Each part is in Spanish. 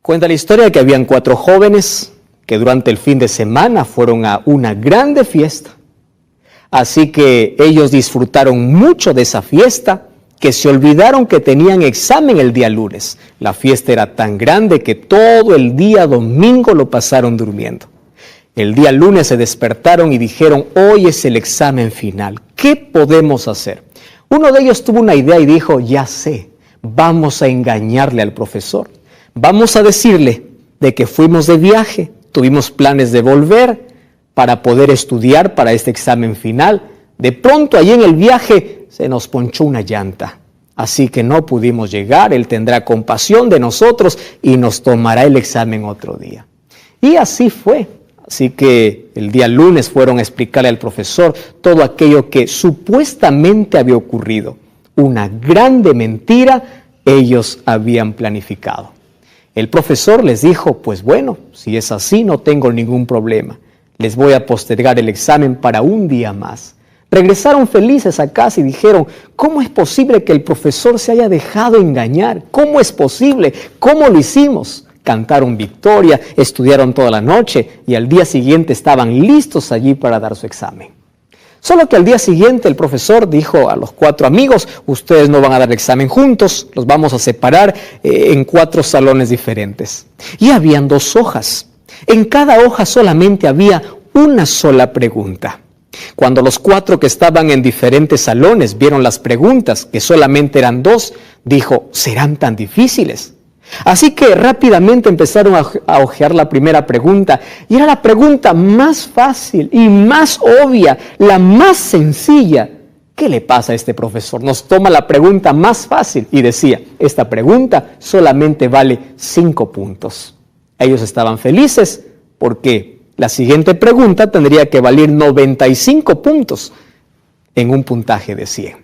Cuenta la historia de que habían 4 jóvenes que durante el fin de semana fueron a una grande fiesta. Así que ellos disfrutaron mucho de esa fiesta, que se olvidaron que tenían examen el día lunes. La fiesta era tan grande que todo el día domingo lo pasaron durmiendo. El día lunes se despertaron y dijeron: hoy es el examen final, ¿qué podemos hacer? Uno de ellos tuvo una idea y dijo: ya sé, vamos a engañarle al profesor. Vamos a decirle de que fuimos de viaje, tuvimos planes de volver para poder estudiar para este examen final. De pronto, allí en el viaje, se nos ponchó una llanta. Así que no pudimos llegar, él tendrá compasión de nosotros y nos tomará el examen otro día. Y así fue. Así que el día lunes fueron a explicarle al profesor todo aquello que supuestamente había ocurrido. Una grande mentira ellos habían planificado. El profesor les dijo: pues bueno, si es así no tengo ningún problema. Les voy a postergar el examen para un día más. Regresaron felices a casa y dijeron: ¿cómo es posible que el profesor se haya dejado engañar? ¿Cómo es posible? ¿Cómo lo hicimos? Cantaron victoria, estudiaron toda la noche y al día siguiente estaban listos allí para dar su examen. Solo que al día siguiente el profesor dijo a los 4 amigos: ustedes no van a dar examen juntos, los vamos a separar en 4 salones diferentes. Y habían 2 hojas. En cada hoja solamente había una sola pregunta. Cuando los 4 que estaban en diferentes salones vieron las preguntas, que solamente eran 2, dijo: ¿serán tan difíciles? Así que rápidamente empezaron a hojear la primera pregunta, y era la pregunta más fácil y más obvia, la más sencilla. ¿Qué le pasa a este profesor? Nos toma la pregunta más fácil y decía: esta pregunta solamente vale 5 puntos. Ellos estaban felices porque la siguiente pregunta tendría que valer 95 puntos en un puntaje de 100.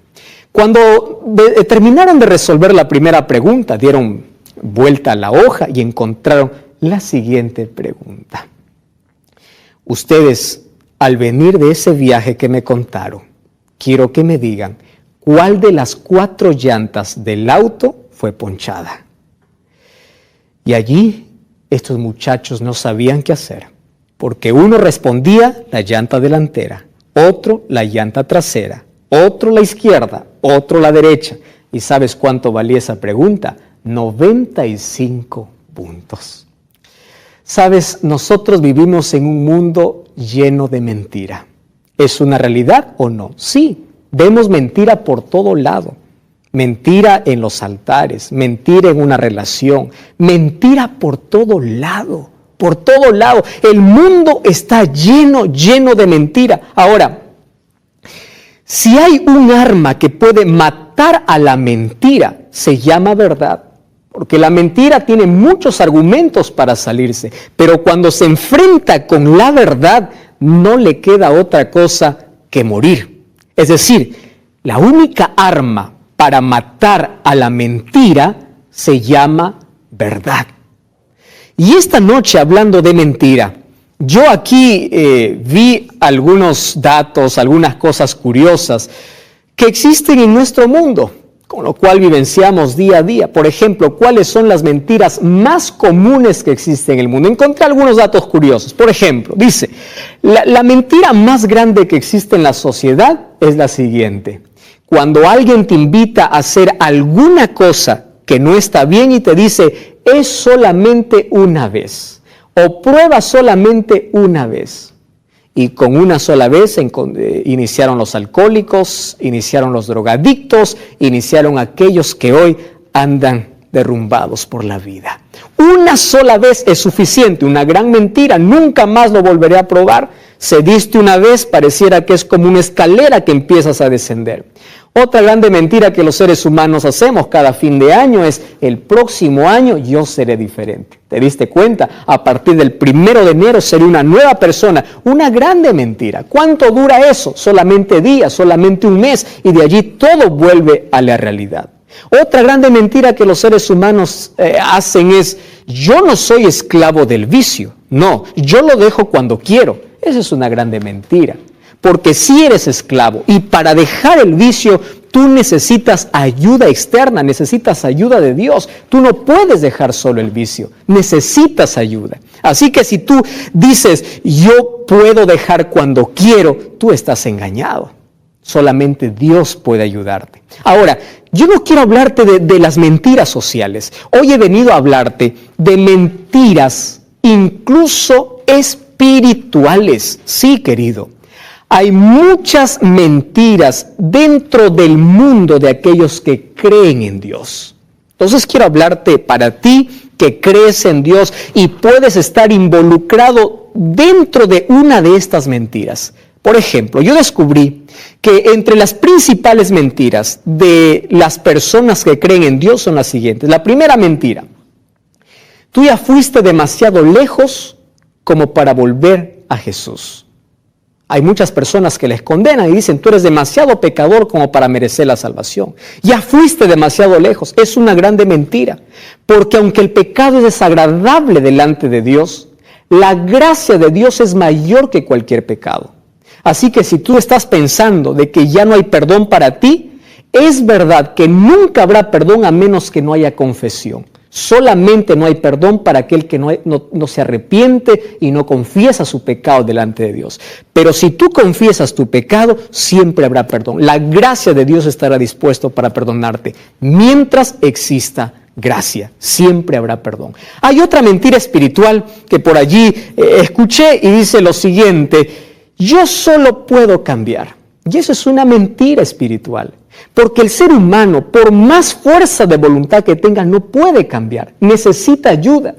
Cuando terminaron de resolver la primera pregunta, dieron vuelta a la hoja y encontraron la siguiente pregunta. Ustedes, al venir de ese viaje que me contaron, quiero que me digan cuál de las 4 llantas del auto fue ponchada. Y allí estos muchachos no sabían qué hacer, porque uno respondía la llanta delantera, otro la llanta trasera, otro la izquierda, otro la derecha. ¿Y sabes cuánto valía esa pregunta? 95 puntos. Sabes, nosotros vivimos en un mundo lleno de mentira. ¿Es una realidad o no? Sí, vemos mentira por todo lado. Mentira en los altares, mentira en una relación, mentira por todo lado, por todo lado. El mundo está lleno de mentira. Ahora, si hay un arma que puede matar a la mentira, se llama verdad. Porque la mentira tiene muchos argumentos para salirse, pero cuando se enfrenta con la verdad, no le queda otra cosa que morir. Es decir, la única arma para matar a la mentira se llama verdad. Y esta noche, hablando de mentira, yo aquí vi algunos datos, algunas cosas curiosas que existen en nuestro mundo, con lo cual vivenciamos día a día. Por ejemplo, ¿cuáles son las mentiras más comunes que existen en el mundo? Encontré algunos datos curiosos. Por ejemplo, dice, la mentira más grande que existe en la sociedad es la siguiente. Cuando alguien te invita a hacer alguna cosa que no está bien y te dice: es solamente una vez, o prueba solamente una vez. Y con una sola vez iniciaron los alcohólicos, iniciaron los drogadictos, iniciaron aquellos que hoy andan derrumbados por la vida. Una sola vez es suficiente, una gran mentira, nunca más lo volveré a probar. Se diste una vez, pareciera que es como una escalera que empiezas a descender. Otra grande mentira que los seres humanos hacemos cada fin de año es: el próximo año yo seré diferente. ¿Te diste cuenta? A partir del 1 de enero seré una nueva persona. Una grande mentira. ¿Cuánto dura eso? Solamente días, solamente un mes, y de allí todo vuelve a la realidad. Otra grande mentira que los seres humanos hacen es: yo no soy esclavo del vicio. No, yo lo dejo cuando quiero. Esa es una grande mentira. Porque si eres esclavo, y para dejar el vicio tú necesitas ayuda externa, necesitas ayuda de Dios. Tú no puedes dejar solo el vicio, necesitas ayuda. Así que si tú dices, yo puedo dejar cuando quiero, tú estás engañado. Solamente Dios puede ayudarte. Ahora, yo no quiero hablarte de las mentiras sociales. Hoy he venido a hablarte de mentiras, incluso espirituales. Sí, querido. Hay muchas mentiras dentro del mundo de aquellos que creen en Dios. Entonces quiero hablarte para ti que crees en Dios y puedes estar involucrado dentro de una de estas mentiras. Por ejemplo, yo descubrí que entre las principales mentiras de las personas que creen en Dios son las siguientes. La primera mentira: tú ya fuiste demasiado lejos como para volver a Jesús. Hay muchas personas que les condenan y dicen, tú eres demasiado pecador como para merecer la salvación. Ya fuiste demasiado lejos. Es una grande mentira, porque aunque el pecado es desagradable delante de Dios, la gracia de Dios es mayor que cualquier pecado. Así que si tú estás pensando de que ya no hay perdón para ti, es verdad que nunca habrá perdón a menos que no haya confesión. Solamente no hay perdón para aquel que no se arrepiente y no confiesa su pecado delante de Dios. Pero si tú confiesas tu pecado, siempre habrá perdón. La gracia de Dios estará dispuesto para perdonarte. Mientras exista gracia, siempre habrá perdón. Hay otra mentira espiritual que por allí escuché y dice lo siguiente: yo solo puedo cambiar. Y eso es una mentira espiritual. Porque el ser humano, por más fuerza de voluntad que tenga, no puede cambiar. Necesita ayuda.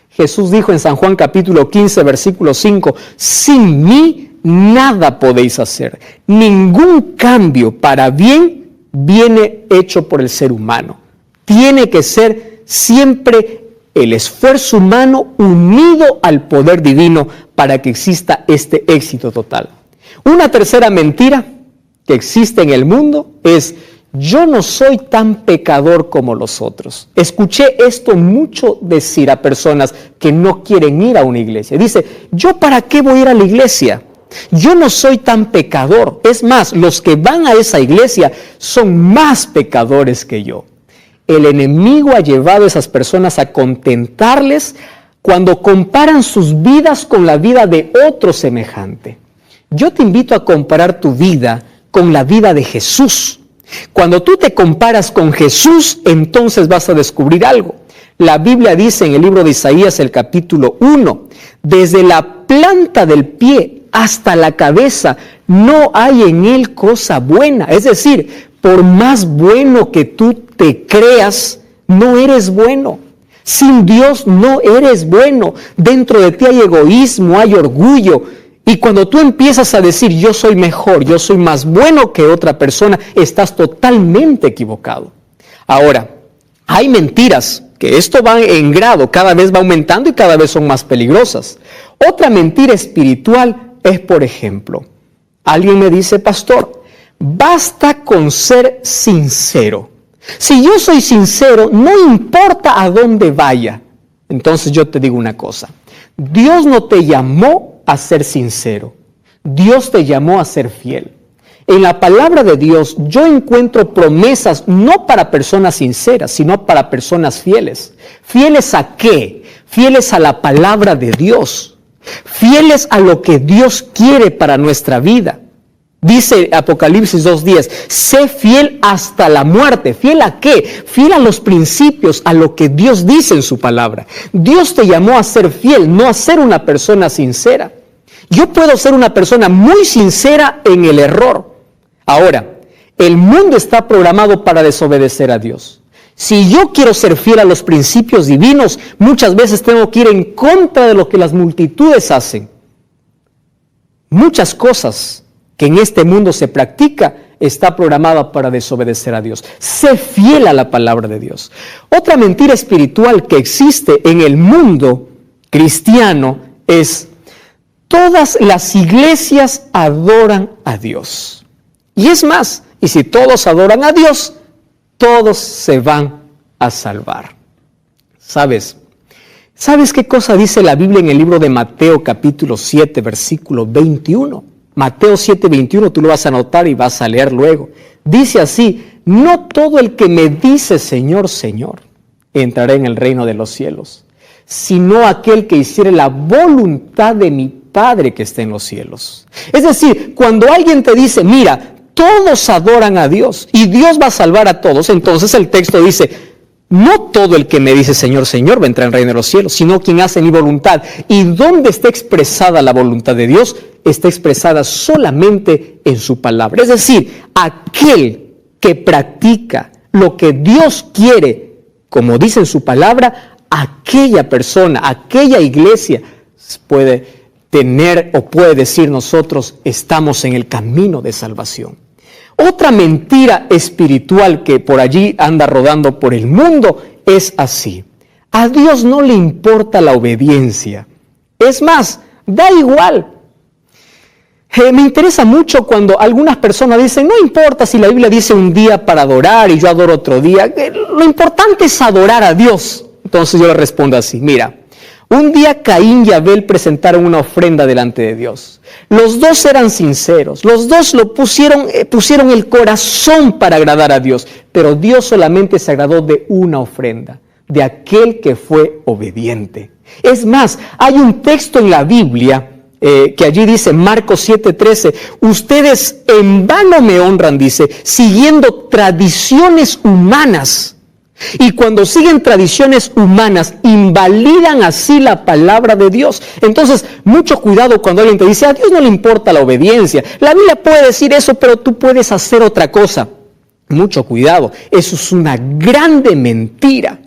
Jesús dijo en San Juan capítulo 15, versículo 5, sin mí nada podéis hacer. Ningún cambio para bien viene hecho por el ser humano. Tiene que ser siempre el esfuerzo humano unido al poder divino para que exista este éxito total. Una tercera mentira que existe en el mundo es: yo no soy tan pecador como los otros. Escuché esto mucho decir a personas que no quieren ir a una iglesia. Dice, ¿yo para qué voy a ir a la iglesia? Yo no soy tan pecador. Es más, los que van a esa iglesia son más pecadores que yo. El enemigo ha llevado a esas personas a contentarles cuando comparan sus vidas con la vida de otro semejante. Yo te invito a comparar tu vida con la vida de Jesús. Cuando tú te comparas con Jesús, entonces vas a descubrir algo. La Biblia dice en el libro de Isaías, el capítulo 1, desde la planta del pie hasta la cabeza, no hay en él cosa buena. Es decir, por más bueno que tú te creas, no eres bueno. Sin Dios no eres bueno. Dentro de ti hay egoísmo, hay orgullo. Y cuando tú empiezas a decir, yo soy mejor, yo soy más bueno que otra persona, estás totalmente equivocado. Ahora, hay mentiras, que esto va en grado, cada vez va aumentando y cada vez son más peligrosas. Otra mentira espiritual es, por ejemplo, alguien me dice, pastor, basta con ser sincero. Si yo soy sincero, no importa a dónde vaya. Entonces yo te digo una cosa, Dios no te llamó a ser sincero, Dios te llamó a ser fiel. En la palabra de Dios yo encuentro promesas no para personas sinceras, sino para personas fieles. ¿Fieles a qué? Fieles a la palabra de Dios, fieles a lo que Dios quiere para nuestra vida. Dice Apocalipsis 2:10, sé fiel hasta la muerte. ¿Fiel a qué? Fiel a los principios, a lo que Dios dice en su palabra. Dios te llamó a ser fiel, no a ser una persona sincera. Yo puedo ser una persona muy sincera en el error. Ahora, el mundo está programado para desobedecer a Dios. Si yo quiero ser fiel a los principios divinos, muchas veces tengo que ir en contra de lo que las multitudes hacen. Muchas cosas que en este mundo se practica, está programada para desobedecer a Dios. Sé fiel a la palabra de Dios. Otra mentira espiritual que existe en el mundo cristiano es: todas las iglesias adoran a Dios. Y es más, y si todos adoran a Dios, todos se van a salvar. ¿Sabes qué cosa dice la Biblia en el libro de Mateo capítulo 7, versículo 21? Mateo 7:21, tú lo vas a anotar y vas a leer luego. Dice así: no todo el que me dice Señor, Señor, entrará en el reino de los cielos, sino aquel que hiciere la voluntad de mi Padre que está en los cielos. Es decir, cuando alguien te dice, mira, todos adoran a Dios y Dios va a salvar a todos, entonces el texto dice, no todo el que me dice Señor, Señor va a entrar en el reino de los cielos, sino quien hace mi voluntad. ¿Y dónde está expresada la voluntad de Dios? Está expresada solamente en su palabra. Es decir, aquel que practica lo que Dios quiere, como dice en su palabra, aquella persona, aquella iglesia puede tener o puede decir nosotros estamos en el camino de salvación. Otra mentira espiritual que por allí anda rodando por el mundo es así: a Dios no le importa la obediencia. Es más, da igual. Me interesa mucho cuando algunas personas dicen, no importa si la Biblia dice un día para adorar y yo adoro otro día, lo importante es adorar a Dios. Entonces yo le respondo así: mira, un día Caín y Abel presentaron una ofrenda delante de Dios. Los dos eran sinceros, los dos pusieron el corazón para agradar a Dios, pero Dios solamente se agradó de una ofrenda, de aquel que fue obediente. Es más, hay un texto en la Biblia que allí dice, Marcos 7:13, ustedes en vano me honran, dice, siguiendo tradiciones humanas. Y cuando siguen tradiciones humanas, invalidan así la palabra de Dios. Entonces, mucho cuidado cuando alguien te dice, a Dios no le importa la obediencia. La Biblia puede decir eso, pero tú puedes hacer otra cosa. Mucho cuidado, eso es una grande mentira.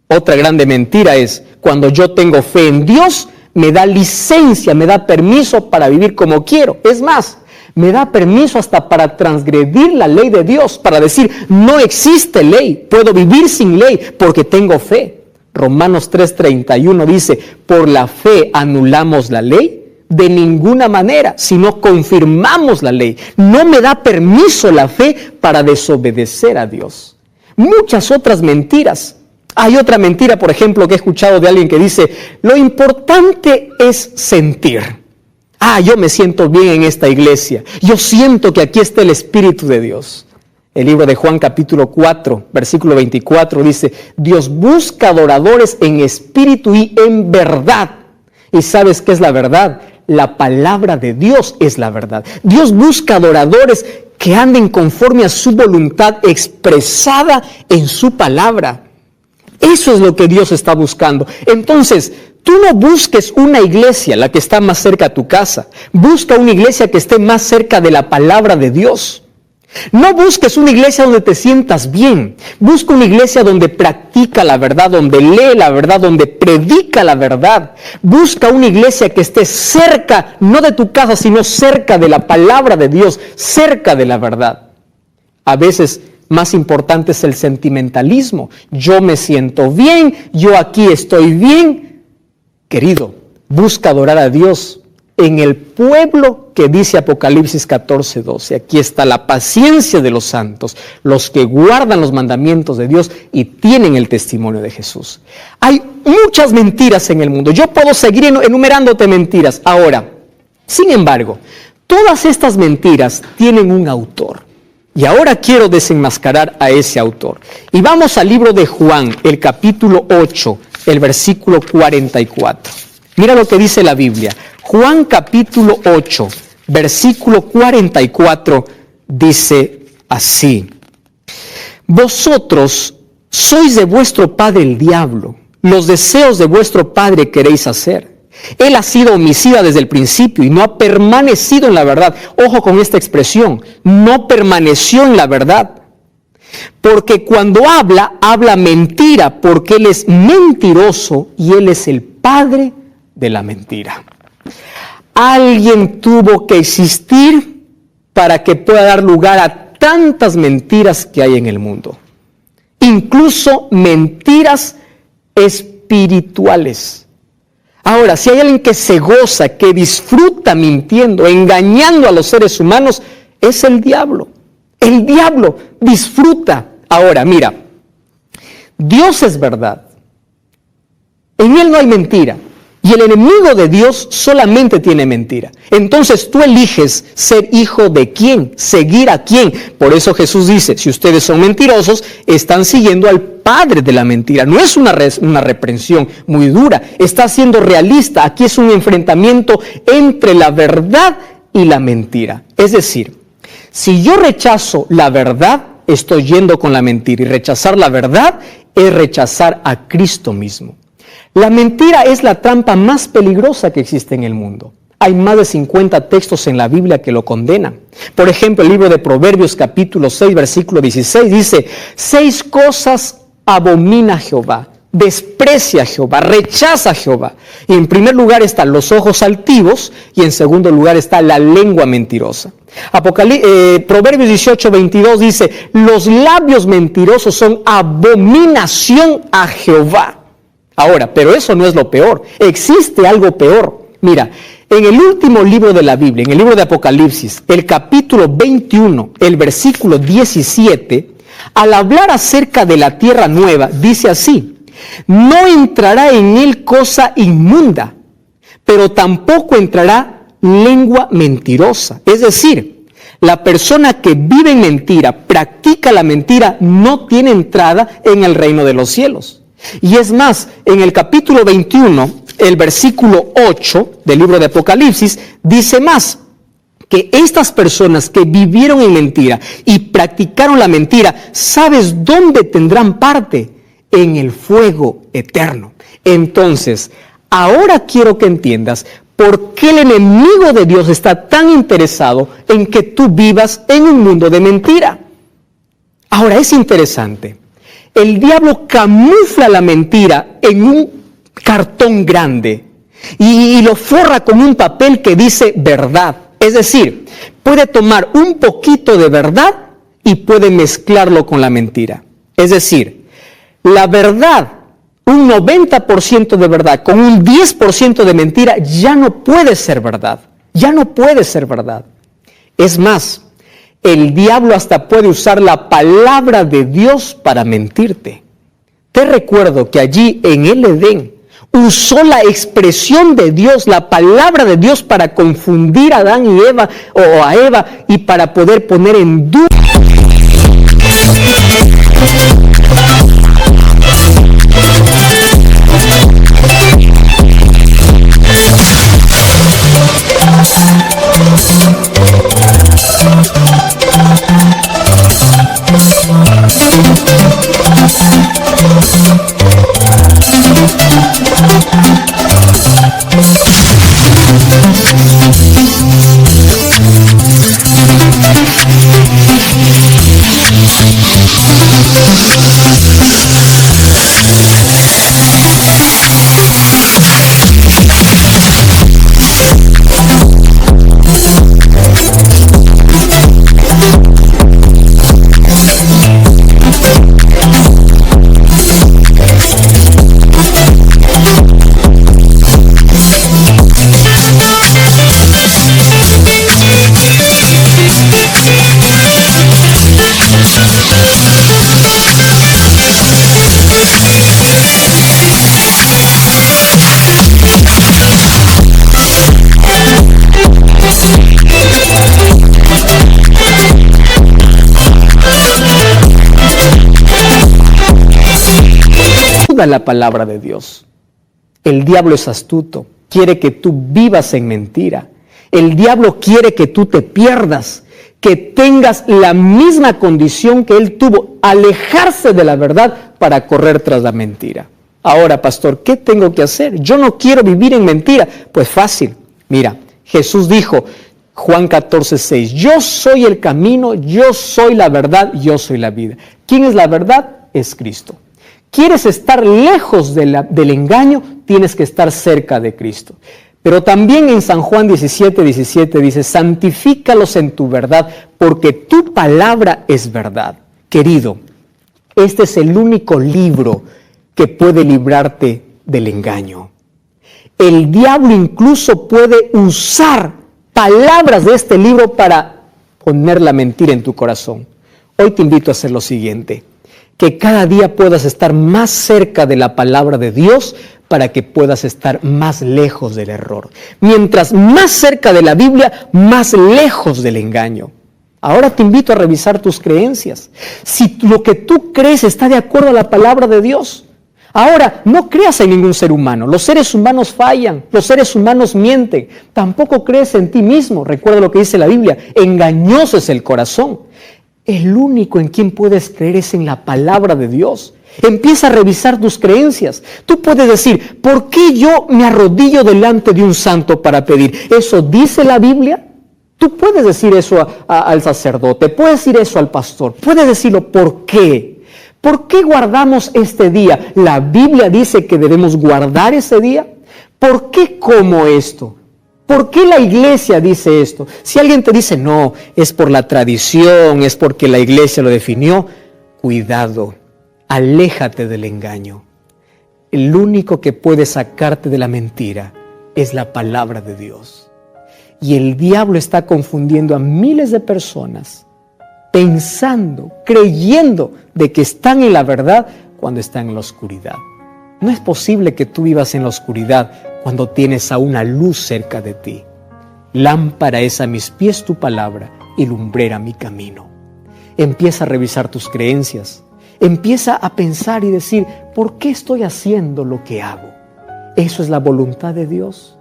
Otra grande mentira es, cuando yo tengo fe en Dios, me da licencia, me da permiso para vivir como quiero. Es más, me da permiso hasta para transgredir la ley de Dios, para decir, no existe ley, puedo vivir sin ley porque tengo fe. Romanos 3:31 dice, por la fe anulamos la ley, de ninguna manera, sino confirmamos la ley. No me da permiso la fe para desobedecer a Dios. Muchas otras mentiras. Hay otra mentira, por ejemplo, que he escuchado de alguien que dice, lo importante es sentir. Yo me siento bien en esta iglesia. Yo siento que aquí está el Espíritu de Dios. El libro de Juan capítulo 4, versículo 24 dice, Dios busca adoradores en espíritu y en verdad. ¿Y sabes qué es la verdad? La palabra de Dios es la verdad. Dios busca adoradores que anden conforme a su voluntad expresada en su palabra. Eso es lo que Dios está buscando. Entonces, tú no busques una iglesia, la que está más cerca a tu casa. Busca una iglesia que esté más cerca de la palabra de Dios. No busques una iglesia donde te sientas bien. Busca una iglesia donde practica la verdad, donde lee la verdad, donde predica la verdad. Busca una iglesia que esté cerca, no de tu casa, sino cerca de la palabra de Dios, cerca de la verdad. A veces más importante es el sentimentalismo. Yo me siento bien, yo aquí estoy bien. Querido, busca adorar a Dios en el pueblo que dice Apocalipsis 14:12. Aquí está la paciencia de los santos, los que guardan los mandamientos de Dios y tienen el testimonio de Jesús. Hay muchas mentiras en el mundo. Yo puedo seguir enumerándote mentiras. Ahora, sin embargo, todas estas mentiras tienen un autor. Y ahora quiero desenmascarar a ese autor. Y vamos al libro de Juan, el capítulo 8, el versículo 44. Mira lo que dice la Biblia. Juan capítulo 8, versículo 44, dice así. Vosotros sois de vuestro padre el diablo, los deseos de vuestro padre queréis hacer. Él ha sido homicida desde el principio y no ha permanecido en la verdad. Ojo con esta expresión, no permaneció en la verdad. Porque cuando habla mentira, porque él es mentiroso y él es el padre de la mentira. Alguien tuvo que existir para que pueda dar lugar a tantas mentiras que hay en el mundo. Incluso mentiras espirituales. Ahora, si hay alguien que se goza, que disfruta mintiendo, engañando a los seres humanos, es el diablo. El diablo disfruta. Ahora, mira, Dios es verdad. En Él no hay mentira. Y el enemigo de Dios solamente tiene mentira. Entonces tú eliges ser hijo de quién, seguir a quién. Por eso Jesús dice, si ustedes son mentirosos, están siguiendo al padre de la mentira. No es una reprensión muy dura, está siendo realista. Aquí es un enfrentamiento entre la verdad y la mentira. Es decir, si yo rechazo la verdad, estoy yendo con la mentira. Y rechazar la verdad es rechazar a Cristo mismo. La mentira es la trampa más peligrosa que existe en el mundo. Hay más de 50 textos en la Biblia que lo condenan. Por ejemplo, el libro de Proverbios capítulo 6, versículo 16 dice: 6 cosas abomina Jehová, desprecia a Jehová, rechaza a Jehová. Y en primer lugar están los ojos altivos y en segundo lugar está la lengua mentirosa. Proverbios 18, 22 dice: los labios mentirosos son abominación a Jehová. Ahora, pero eso no es lo peor. Existe algo peor. Mira, en el último libro de la Biblia, en el libro de Apocalipsis, el capítulo 21, el versículo 17, al hablar acerca de la tierra nueva, dice así: no entrará en él cosa inmunda, pero tampoco entrará lengua mentirosa. Es decir, la persona que vive en mentira, practica la mentira, no tiene entrada en el reino de los cielos. Y es más, en el capítulo 21, el versículo 8 del libro de Apocalipsis, dice más, que estas personas que vivieron en mentira y practicaron la mentira, ¿sabes dónde tendrán parte? En el fuego eterno. Entonces, ahora quiero que entiendas por qué el enemigo de Dios está tan interesado en que tú vivas en un mundo de mentira. Ahora, es interesante. El diablo camufla la mentira en un cartón grande y lo forra con un papel que dice verdad. Es decir, puede tomar un poquito de verdad y puede mezclarlo con la mentira. Es decir, la verdad, un 90% de verdad con un 10% de mentira, ya no puede ser verdad. Ya no puede ser verdad. Es más, el diablo hasta puede usar la palabra de Dios para mentirte. Te recuerdo que allí en el Edén usó la expresión de Dios, la palabra de Dios, para confundir a Adán y Eva, o a Eva, y para poder poner en duda. La palabra de Dios. El diablo es astuto, quiere que tú vivas en mentira. El diablo quiere que tú te pierdas, que tengas la misma condición que él tuvo, alejarse de la verdad para correr tras la mentira. Ahora, pastor, ¿qué tengo que hacer? Yo no quiero vivir en mentira. Pues fácil. Mira, Jesús dijo, Juan 14:6, yo soy el camino, yo soy la verdad, yo soy la vida. ¿Quién es la verdad? Es Cristo. ¿Quieres estar lejos del engaño? Tienes que estar cerca de Cristo. Pero también en San Juan 17:17 dice, santifícalos en tu verdad, porque tu palabra es verdad. Querido, este es el único libro que puede librarte del engaño. El diablo incluso puede usar palabras de este libro para poner la mentira en tu corazón. Hoy te invito a hacer lo siguiente: que cada día puedas estar más cerca de la palabra de Dios para que puedas estar más lejos del error. Mientras más cerca de la Biblia, más lejos del engaño. Ahora te invito a revisar tus creencias. Si lo que tú crees está de acuerdo a la palabra de Dios. Ahora, no creas en ningún ser humano. Los seres humanos fallan, los seres humanos mienten. Tampoco crees en ti mismo. Recuerda lo que dice la Biblia, engañoso es el corazón. El único en quien puedes creer es en la palabra de Dios. Empieza a revisar tus creencias. Tú puedes decir, ¿por qué yo me arrodillo delante de un santo para pedir? ¿Eso dice la Biblia? Tú puedes decir eso al sacerdote, puedes decir eso al pastor, puedes decirlo, ¿por qué? ¿Por qué guardamos este día? ¿La Biblia dice que debemos guardar ese día? ¿Por qué como esto? ¿Por qué la iglesia dice esto? Si alguien te dice, no, es por la tradición, es porque la iglesia lo definió, cuidado, aléjate del engaño. El único que puede sacarte de la mentira es la palabra de Dios. Y el diablo está confundiendo a miles de personas, pensando, creyendo de que están en la verdad cuando están en la oscuridad. No es posible que tú vivas en la oscuridad cuando tienes a una luz cerca de ti. Lámpara es a mis pies tu palabra y lumbrera mi camino. Empieza a revisar tus creencias. Empieza a pensar y decir, ¿por qué estoy haciendo lo que hago? ¿Eso es la voluntad de Dios?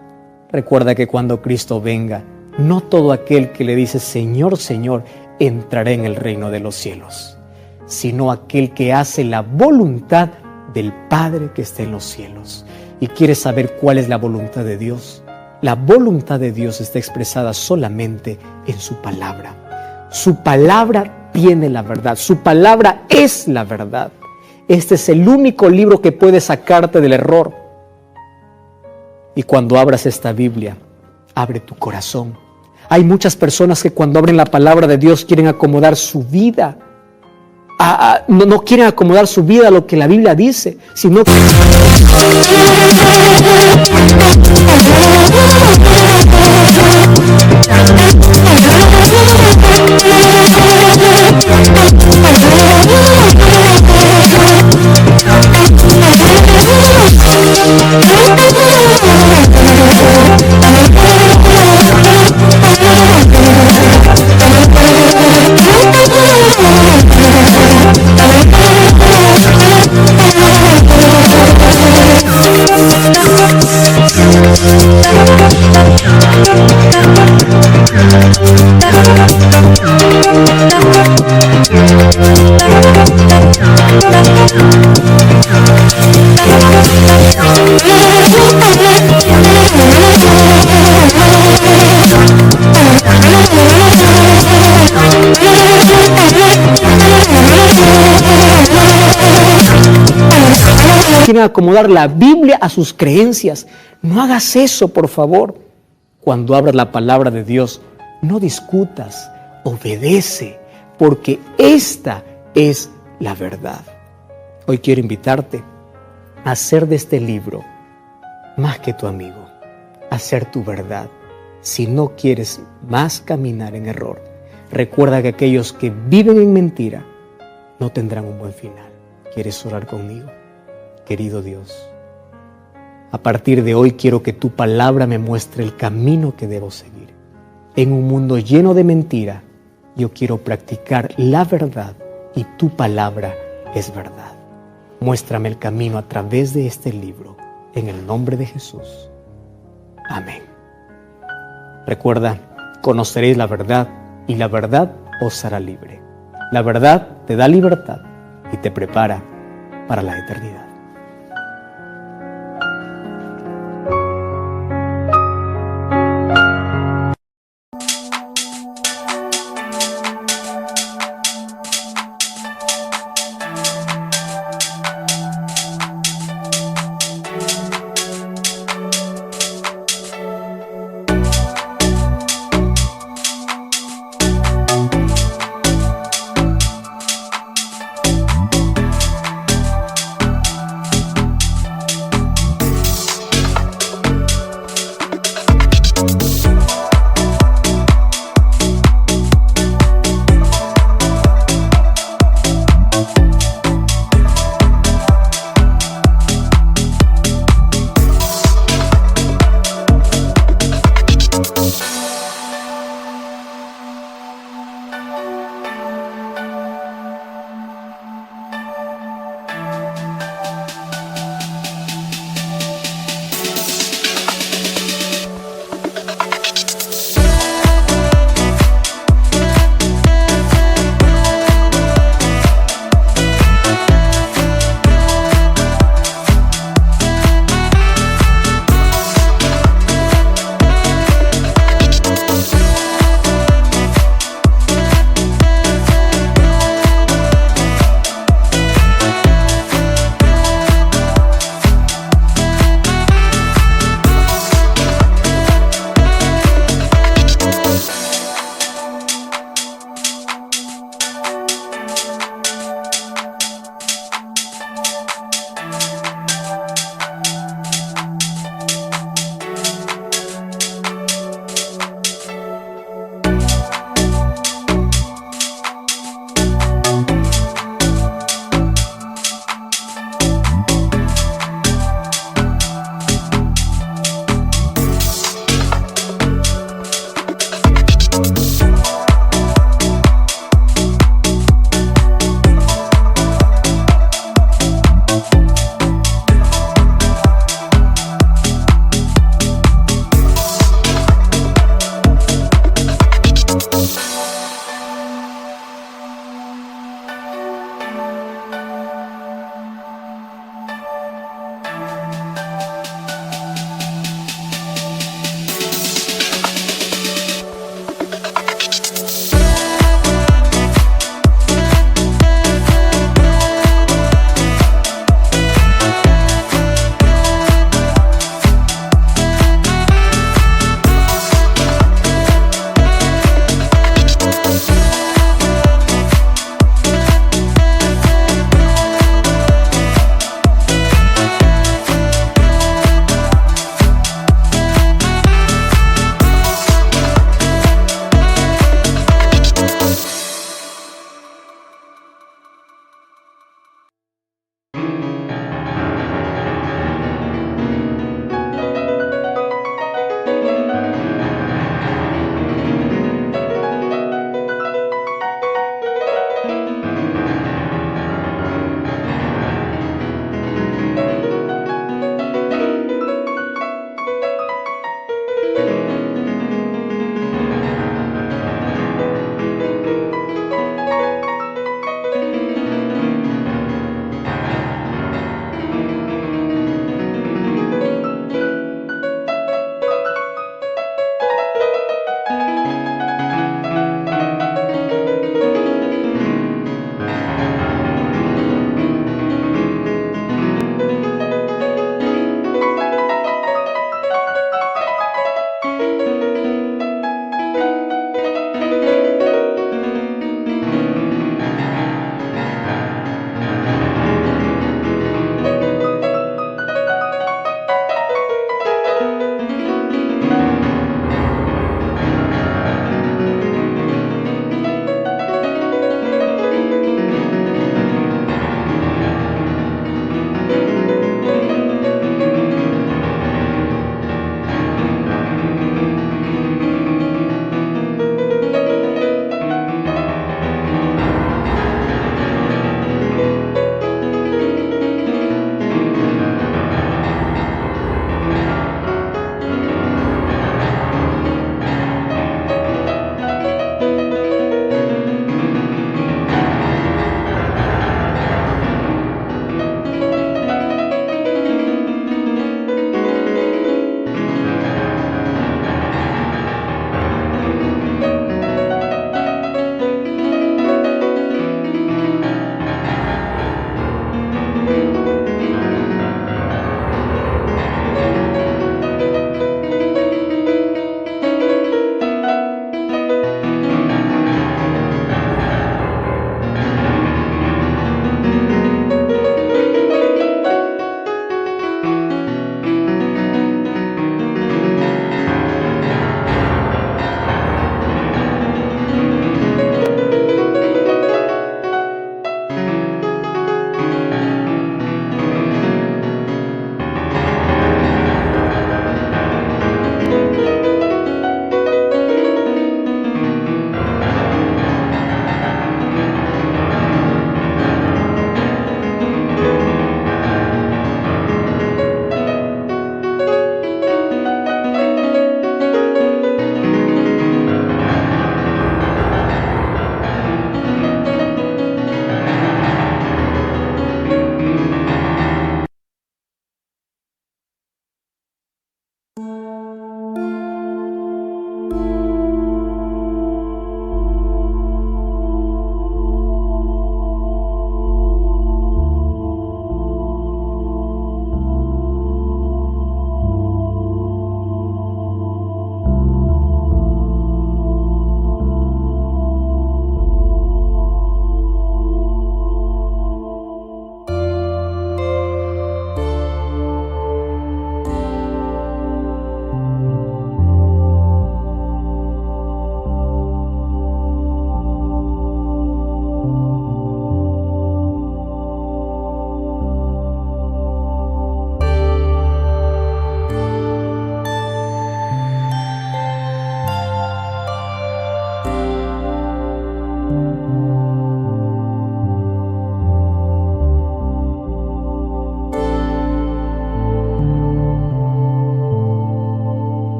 Recuerda que cuando Cristo venga, no todo aquel que le dice Señor, Señor, entrará en el reino de los cielos, sino aquel que hace la voluntad del Padre que está en los cielos. ¿Y quieres saber cuál es la voluntad de Dios? La voluntad de Dios está expresada solamente en su palabra. Su palabra tiene la verdad, su palabra es la verdad. Este es el único libro que puede sacarte del error. Y cuando abras esta Biblia, abre tu corazón. Hay muchas personas que cuando abren la palabra de Dios quieren acomodar su vida. No quieren acomodar su vida a lo que la Biblia dice, sino que... Quieren acomodar la Biblia a sus creencias. No hagas eso, por favor. Cuando abras la palabra de Dios, no discutas, obedece, porque esta es la verdad. Hoy quiero invitarte a hacer de este libro más que tu amigo, a hacer tu verdad. Si no quieres más caminar en error, recuerda que aquellos que viven en mentira no tendrán un buen final. ¿Quieres orar conmigo? Querido Dios, a partir de hoy quiero que tu palabra me muestre el camino que debo seguir. En un mundo lleno de mentira, yo quiero practicar la verdad y tu palabra es verdad. Muéstrame el camino a través de este libro, en el nombre de Jesús. Amén. Recuerda, conoceréis la verdad y la verdad os hará libre. La verdad te da libertad y te prepara para la eternidad.